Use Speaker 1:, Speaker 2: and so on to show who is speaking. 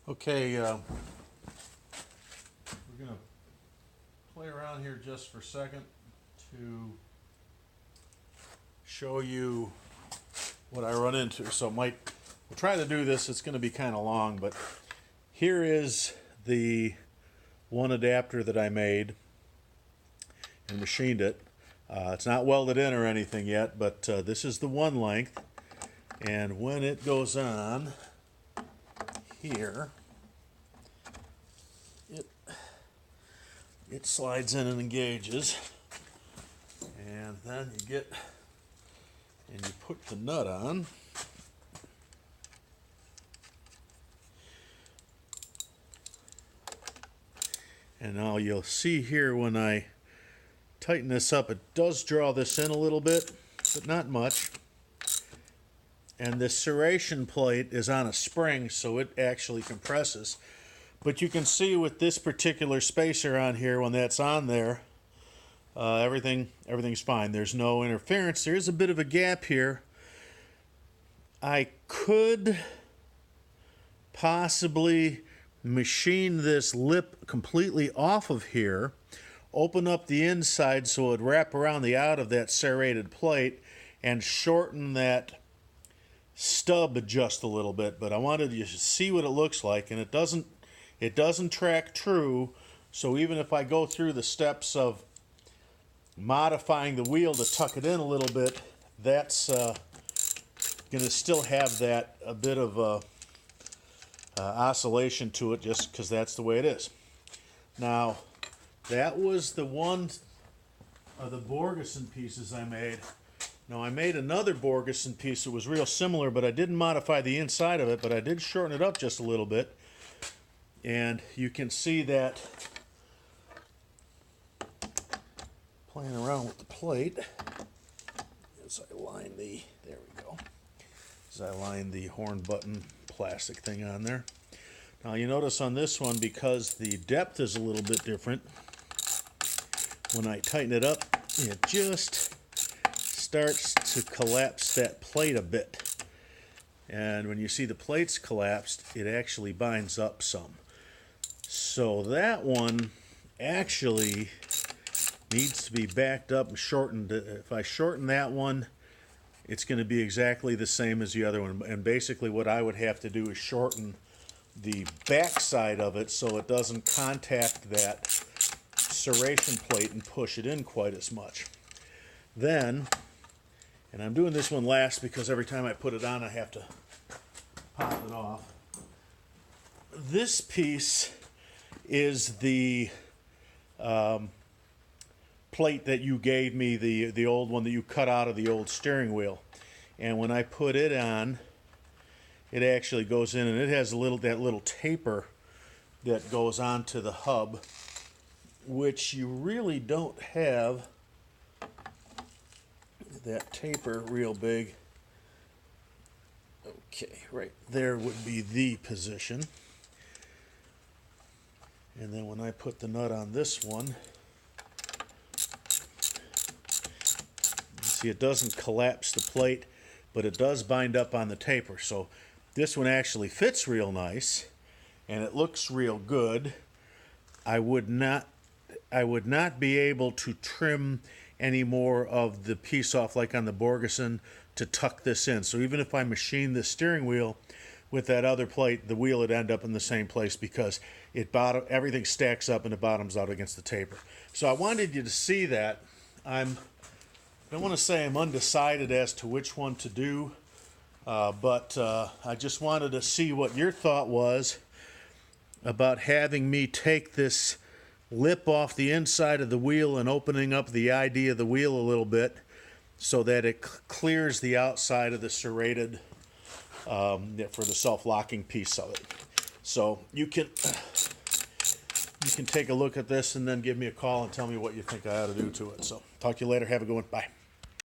Speaker 1: Okay, we're going to play around here just for a second to show you what I run into. So we'll try to do this. It's going to be kind of long, but here is the one adapter that I made and machined it. It's not welded in or anything yet, but this is the one length. And when it goes on here, it slides in and engages, and then you put the nut on, and now you'll see here when I tighten this up, it does draw this in a little bit, but not much. And this serration plate is on a spring, so it actually compresses. But you can see with this particular spacer on here, when that's on there, everything's fine. There's no interference. There is a bit of a gap here. I could possibly machine this lip completely off of here, open up the inside so it would wrap around the out of that serrated plate, and shorten that stub just a little bit. But I wanted you to see what it looks like, and it doesn't track true, so even if I go through the steps of modifying the wheel to tuck it in a little bit, that's going to still have that a bit of oscillation to it, just because that's the way it is. Now, that was the one of the Borgeson pieces I made. Now, I made another Borgeson piece that was real similar, but I didn't modify the inside of it, but I did shorten it up just a little bit. And you can see that playing around with the plate as I line the horn button plastic thing on there. Now you notice on this one, because the depth is a little bit different, when I tighten it up, it just starts to collapse that plate a bit. And when you see the plates collapsed, it actually binds up some. So that one actually needs to be backed up and shortened. If I shorten that one, it's going to be exactly the same as the other one. And basically what I would have to do is shorten the back side of it so it doesn't contact that serration plate and push it in quite as much. Then, and I'm doing this one last because every time I put it on I have to pop it off. This piece is the plate that you gave me, the old one that you cut out of the old steering wheel. And when I put it on, it actually goes in, and it has that little taper that goes onto the hub, which you really don't have that taper real big. Okay, right there would be the position. And then when I put the nut on this one, you see it doesn't collapse the plate, but it does bind up on the taper. So this one actually fits real nice, and it looks real good. I would not be able to trim any more of the piece off like on the Borgeson to tuck this in. So even if I machine the steering wheel with that other plate, the wheel would end up in the same place because everything stacks up and it bottoms out against the taper. So I wanted you to see that. I don't want to say I'm undecided as to which one to do, but I just wanted to see what your thought was about having me take this lip off the inside of the wheel and opening up the ID of the wheel a little bit so that it clears the outside of the serrated for the self-locking piece of it. So you can take a look at this and then give me a call and tell me what you think I ought to do to it. So talk to you later. Have a good one. Bye.